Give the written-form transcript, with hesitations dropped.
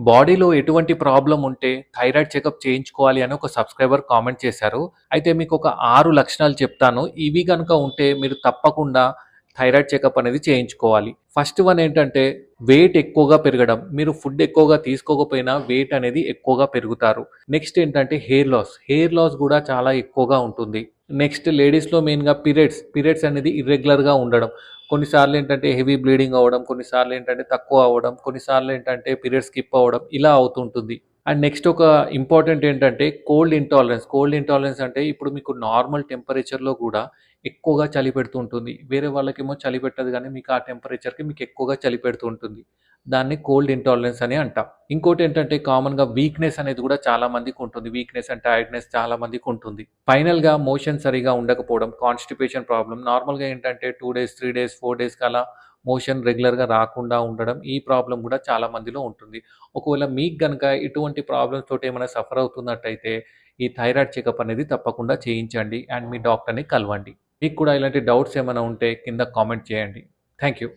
బాడీలో ఎటువంటి ప్రాబ్లమ్ ఉంటే థైరాయిడ్ చెకప్ చేయించుకోవాలి అని ఒక సబ్స్క్రైబర్ కామెంట్ చేశారు. అయితే మీకొక 6 లక్షణాలు చెప్తాను. ఇవి గనుక ఉంటే మీరు తప్పకుండా థైరాయిడ్ చెకప్ అనేది చేయించుకోవాలి. ఫస్ట్ వన్ ఏంటంటే వెయిట్ ఎక్కువగా పెరగడం. మీరు ఫుడ్ ఎక్కువగా తీసుకోకపోయినా వెయిట్ అనేది ఎక్కువగా పెరుగుతారు. నెక్స్ట్ ఏంటంటే హెయిర్ లాస్. హెయిర్ లాస్ గూడా చాలా ఎక్కువగా ఉంటుంది. నెక్స్ట్ లేడీస్‌లో మెయిన్‌గా పీరియడ్స్ అనేది ఇర్రెగ్యులర్‌గా ఉండడం. కొన్నిసార్లు ఏంటంటే హెవీ బ్లీడింగ్ అవ్వడం, కొన్నిసార్లు ఏంటంటే తక్కువ అవ్వడం, కొన్నిసార్లు ఏంటంటే పీరియడ్ స్కిప్ అవ్వడం ఇలా అవుతుంటుంది. అండ్ నెక్స్ట్ ఒక ఇంపార్టెంట్ ఏంటంటే కోల్డ్ ఇంటాలరెన్స్. కోల్డ్ ఇంటాలరెన్స్ అంటే ఇప్పుడు మీకు నార్మల్ టెంపరేచర్‌లో గూడా ఎక్కువగా చలి పెడుతూ ఉంటుంది. వేరే వాళ్ళకేమో చలి పెట్టదు గానీ మీకు ఆ టెంపరేచర్‌కి మీకు ఎక్కువగా చలి పెడుతూ ఉంటుంది. దాన్ని కోల్డ్ ఇంటాలరెన్స్ అని అంటాం. ఇంకోటేంటంటే కామన్‌గా వీక్‌నెస్ అనేది గూడా చాలా మందికుంటుంది. వీక్‌నెస్ అండ్ టైర్డ్‌నెస్ చాలా మందికుంటుంది. ఫైనల్‌గా మోషన్ సరిగ్గా ఉండకపోవడం, కాన్‌స్టిపేషన్ ప్రాబ్లమ్. నార్మల్‌గా ఏంటంటే 2 డేస్, 3 డేస్, 4 డేస్‌కి అలా మోషన్ రెగ్యులర్‌గా రాకుండా ఉండడం. ఈ ప్రాబ్లమ్ గూడా చాలా మందిలో ఉంటుంది. ఒకవేళ మీకు గనక ఇటువంటి ప్రాబ్లమ్స్ తోటి ఏమైనా సఫర్ అవుతున్నట్టయితే ఈ థైరాయిడ్ చెకప్ అనేది తప్పకుండా చేయించండి. అండ్ మీ డాక్టర్‌ని కలవండి. మీకు కూడా ఇలాంటి డౌట్స్ ఏమైనా ఉంటే కింద కామెంట్ చేయండి. Thank you.